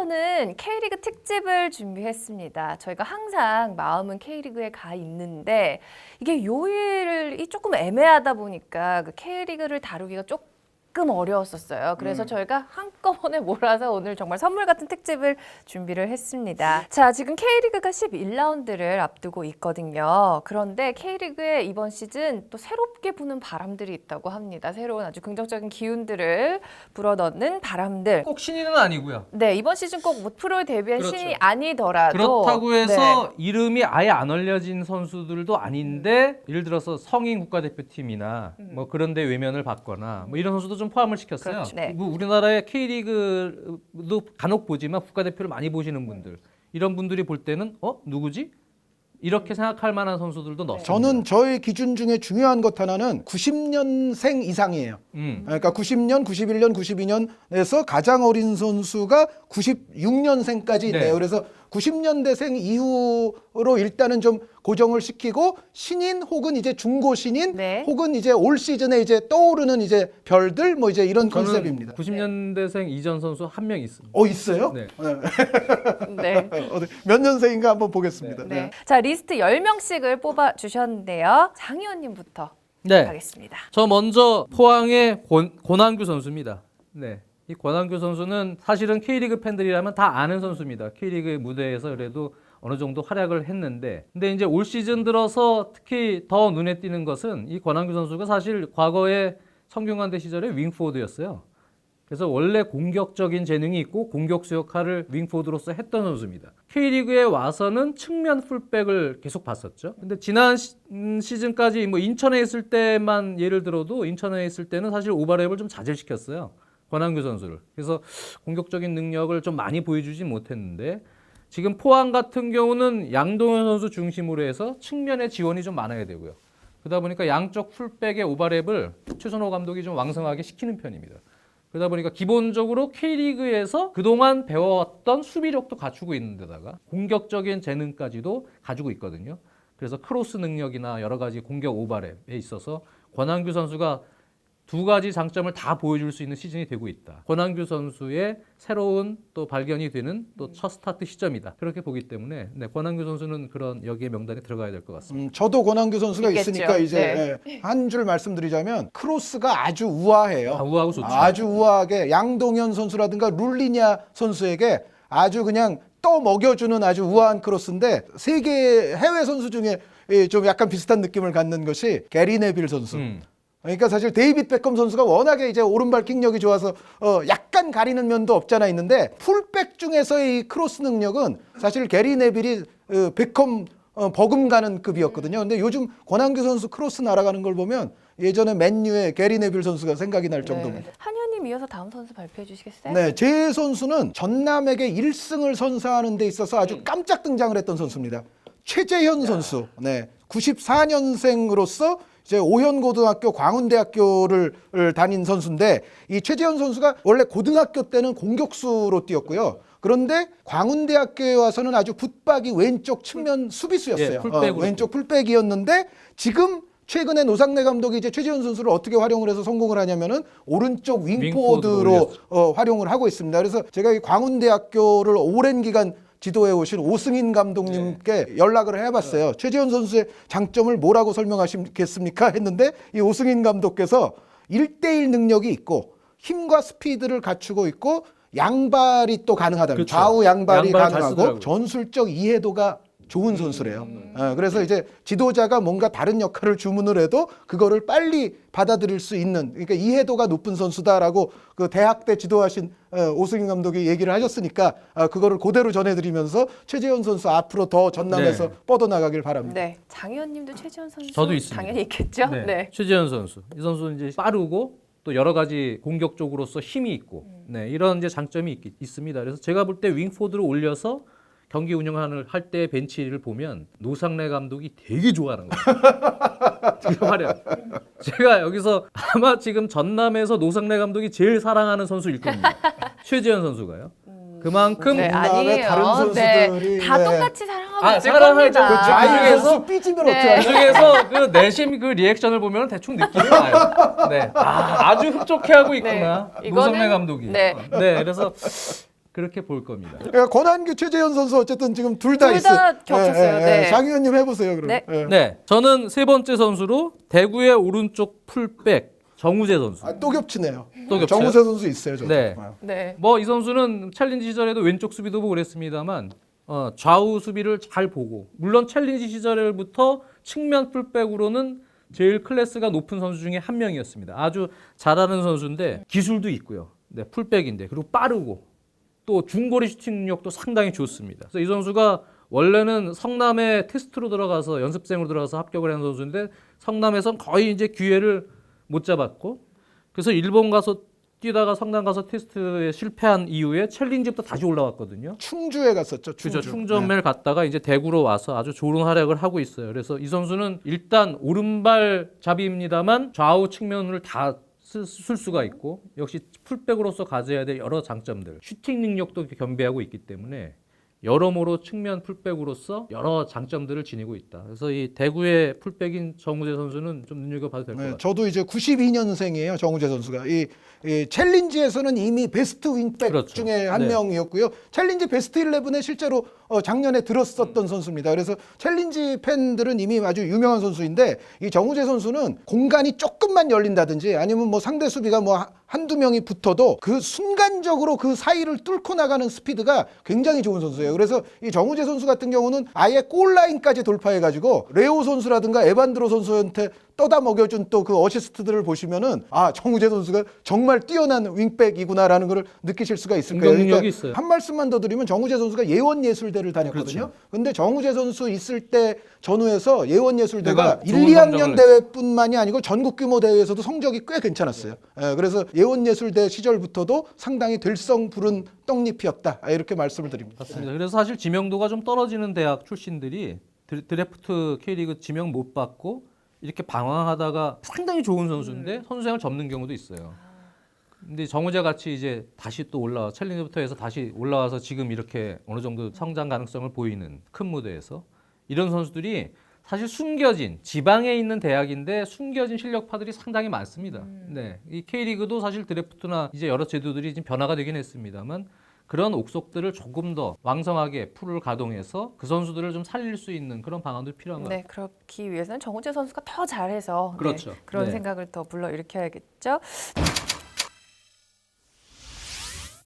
오늘부터는 K리그 특집을 준비했습니다. 저희가 항상 마음은 K리그에 가 있는데 이게 요일이 조금 애매하다 보니까 그 K리그를 다루기가 조금 어려웠었어요. 그래서 저희가 한꺼번에 몰아서 오늘 정말 선물 같은 특집을 준비를 했습니다. 자, 지금 K리그가 11라운드를 앞두고 있거든요. 그런데 K리그에 이번 시즌 또 새롭게 부는 바람들이 있다고 합니다. 새로운 아주 긍정적인 기운들을 불어넣는 바람들. 꼭 신인은 아니고요. 네, 이번 시즌 꼭 뭐 프로에 데뷔한 그렇죠. 신인이 아니더라도 그렇다고 해서 네. 이름이 아예 안 알려진 선수들도 아닌데 예를 들어서 성인 국가대표팀이나 뭐 그런 데 외면을 받거나 뭐 이런 선수도 좀 포함을 시켰어요. 그렇죠. 네. 뭐 우리나라의 K리그도 간혹 보지만 국가대표를 많이 보시는 분들 이런 분들이 볼 때는 누구지? 이렇게 생각할 만한 선수들도 넣었습니다. 저는 저의 기준 중에 중요한 것 하나는 90년생 이상이에요. 그러니까 90년, 91년, 92년에서 가장 어린 선수가 96년생까지 있네요. 네. 그래서 90년대생 이후로 일단은 좀 고정을 시키고 신인 혹은 이제 중고 신인 네. 혹은 이제 올 시즌에 이제 떠오르는 이제 별들 뭐 이제 이런 저는 컨셉입니다. 90년대생 이전 선수 한 명 있습니다. 있어요? 네. 네. 몇 년생인가 한번 보겠습니다. 네. 자, 리스트 10명씩을 뽑아 주셨는데요. 장 의원님부터 네. 가겠습니다. 저 먼저 포항의 권한규 선수입니다. 네. 이 권한규 선수는 사실은 K리그 팬들이라면 다 아는 선수입니다. K리그 무대에서 그래도 어느 정도 활약을 했는데 근데 이제 올 시즌 들어서 특히 더 눈에 띄는 것은 이 권한규 선수가 사실 과거에 성균관대 시절에 윙포워드였어요. 그래서 원래 공격적인 재능이 있고 공격수 역할을 윙포워드로서 했던 선수입니다. K리그에 와서는 측면 풀백을 계속 봤었죠. 근데 지난 시즌까지 뭐 인천에 있을 때만 예를 들어도 인천에 있을 때는 사실 오버랩을 좀 자제시켰어요. 권한규 선수를. 그래서 공격적인 능력을 좀 많이 보여주지 못했는데 지금 포항 같은 경우는 양동현 선수 중심으로 해서 측면에 지원이 좀 많아야 되고요. 그러다 보니까 양쪽 풀백의 오버랩을 최선호 감독이 좀 왕성하게 시키는 편입니다. 그러다 보니까 기본적으로 K리그에서 그동안 배워왔던 수비력도 갖추고 있는 데다가 공격적인 재능까지도 가지고 있거든요. 그래서 크로스 능력이나 여러 가지 공격 오버랩에 있어서 권한규 선수가 두 가지 장점을 다 보여줄 수 있는 시즌이 되고 있다. 권한규 선수의 새로운 또 발견이 되는 또 첫 스타트 시점이다. 그렇게 보기 때문에 네, 권한규 선수는 그런 여기에 명단에 들어가야 될 것 같습니다. 저도 권한규 선수가 있겠죠. 있으니까 이제 한 줄 말씀드리자면 크로스가 아주 우아해요. 우아하고 좋죠. 아주 우아하게 양동현 선수라든가 룰리냐 선수에게 아주 그냥 떠 먹여주는 아주 우아한 크로스인데 세계 해외 선수 중에 좀 약간 비슷한 느낌을 갖는 것이 게리 네빌 선수. 그러니까 사실 데이빗 베컴 선수가 워낙에 이제 오른발 킥력이 좋아서 약간 가리는 면도 없잖아 있는데 풀백 중에서의 이 크로스 능력은 사실 게리 네빌이 베컴 버금가는 급이었거든요. 근데 요즘 권한규 선수 크로스 날아가는 걸 보면 예전에 맨유의 게리 네빌 선수가 생각이 날 정도입니다. 한 의원님 이어서 다음 선수 발표해 주시겠어요? 네, 제 선수는 전남에게 1승을 선사하는 데 있어서 아주 깜짝 등장을 했던 선수입니다. 최재현 선수. 네, 94년생으로서 이제 오현고등학교 광운대학교를 다닌 선수인데 이 최재현 선수가 원래 고등학교 때는 공격수로 뛰었고요. 그런데 광운대학교에 와서는 아주 붙박이 왼쪽 측면 수비수였어요. 예, 풀백으로. 왼쪽 풀백이었는데 지금 최근에 노상래 감독이 이제 최재현 선수를 어떻게 활용을 해서 성공을 하냐면은 오른쪽 윙포워드로 활용을 하고 있습니다. 그래서 제가 이 광운대학교를 오랜 기간 지도해 오신 오승인 감독님께 연락을 해봤어요. 최재현 선수의 장점을 뭐라고 설명하시겠습니까? 했는데 이 오승인 감독께서 1대1 능력이 있고 힘과 스피드를 갖추고 있고 양발이 또 가능하다면 그렇죠. 좌우 양발이 양발 잘 가능하고 쓰더라고요. 전술적 이해도가 좋은 선수래요. 그래서 이제 지도자가 뭔가 다른 역할을 주문을 해도 그거를 빨리 받아들일 수 있는 그러니까 이해도가 높은 선수다라고 그 대학 때 지도하신 오승인 감독이 얘기를 하셨으니까 그거를 그대로 전해드리면서 최재현 선수 앞으로 더 전남에서 네. 네. 뻗어나가길 바랍니다. 장 의원님도 최지원 선수 저도 있습니다. 당연히 있겠죠? 네. 최재현 선수. 이 선수는 이제 빠르고 또 여러 가지 공격적으로서 힘이 있고 네, 이런 이제 장점이 있습니다. 그래서 제가 볼 때 윙포드를 올려서 경기 운영을 할 때 벤치를 보면 노상래 감독이 되게 좋아하는 거예요. 되게 화려해. 제가 여기서 아마 지금 전남에서 노상래 감독이 제일 사랑하는 선수일 겁니다. 최재현 선수가요. 그만큼 네, 전남의 아니에요. 다른 선수들이, 다 네. 똑같이 사랑하고 있을 사랑하죠. 겁니다. 그 아이 중에서- 선수 삐지면 네. 어떡하냐. 그중에서 그 내심 그 리액션을 보면 대충 느낌이 와요. 네. 아주 흡족해하고 있구나. 네. 노상래 이거는- 감독이. 네. 네. 그래서 그렇게 볼 겁니다. 그러니까 권한규, 최재현 선수 어쨌든 지금 둘 다 둘 있어요. 다 겹쳤어요. 네. 장 의원님 해보세요. 그럼. 네. 네, 저는 세 번째 선수로 대구의 오른쪽 풀백 정우재 선수. 또 겹치네요. 또 겹쳐요? 정우세 선수 있어요. 저도. 네. 네. 뭐 이 선수는 챌린지 시절에도 왼쪽 수비도 보고 그랬습니다만 좌우 수비를 잘 보고 물론 챌린지 시절부터 측면 풀백으로는 제일 클래스가 높은 선수 중에 한 명이었습니다. 아주 잘하는 선수인데 기술도 있고요. 네, 풀백인데 그리고 빠르고 또 중거리 슈팅 능력도 상당히 좋습니다. 그래서 이 선수가 원래는 성남에 테스트로 들어가서 연습생으로 들어가서 합격을 한 선수인데 성남에선 거의 이제 기회를 못 잡았고 그래서 일본 가서 뛰다가 성남 가서 테스트에 실패한 이후에 챌린지부터 다시 올라왔거든요. 충주에 갔었죠. 그죠. 충주. 충전매를 갔다가 이제 대구로 와서 아주 좋은 활약을 하고 있어요. 그래서 이 선수는 일단 오른발 잡이입니다만 좌우 측면을 다 쓸 수가 있고 역시 풀백으로서 가져야 될 여러 장점들, 슈팅 능력도 겸비하고 있기 때문에 여러모로 측면 풀백으로서 여러 장점들을 지니고 있다. 그래서 이 대구의 풀백인 정우재 선수는 좀 눈여겨봐도 될 것 같아요. 저도 이제 92년생이에요. 정우재 선수가. 이 챌린지에서는 이미 베스트 윙백 그렇죠. 중에 한 네. 명이었고요. 챌린지 베스트 11에 실제로 작년에 들었었던 선수입니다. 그래서 챌린지 팬들은 이미 아주 유명한 선수인데 이 정우재 선수는 공간이 조금만 열린다든지 아니면 뭐 상대 수비가 뭐 한두 명이 붙어도 그 순간적으로 그 사이를 뚫고 나가는 스피드가 굉장히 좋은 선수예요. 그래서 이 정우재 선수 같은 경우는 아예 골라인까지 돌파해가지고 레오 선수라든가 에반드로 선수한테 떠다 먹여준 또 그 어시스트들을 보시면은 아 정우재 선수가 정말 뛰어난 윙백이구나라는 걸 느끼실 수가 있을 거예요. 능력이 있어요. 한 말씀만 더 드리면 정우재 선수가 예원예술대를 다녔거든요. 그렇죠. 근데 정우재 선수 있을 때 전후에서 예원예술대가 내가 1, 좋은 2학년 성적을 대회뿐만이 아니고 전국 규모 대회에서도 성적이 꽤 괜찮았어요. 그래서 예원예술대 시절부터도 상당히 될성 부른 떡잎이었다. 이렇게 말씀을 드립니다. 맞습니다. 그래서 사실 지명도가 좀 떨어지는 대학 출신들이 드래프트 K리그 지명 못 받고 이렇게 방황하다가 상당히 좋은 선수인데 선수생을 접는 경우도 있어요. 근데 정우재 같이 이제 다시 또 올라와 챌린지부터 해서 다시 올라와서 지금 이렇게 어느 정도 성장 가능성을 보이는 큰 무대에서 이런 선수들이 사실 숨겨진 지방에 있는 대학인데 숨겨진 실력파들이 상당히 많습니다. 네, 이 K리그도 사실 드래프트나 이제 여러 제도들이 지금 변화가 되긴 했습니다만 그런 옥석들을 조금 더 왕성하게 풀을 가동해서 그 선수들을 좀 살릴 수 있는 그런 방안도 필요한 것 같아요. 네, 그렇기 위해서는 정우재 선수가 더 잘해서 그렇죠. 네, 그런 네. 생각을 더 불러일으켜야겠죠.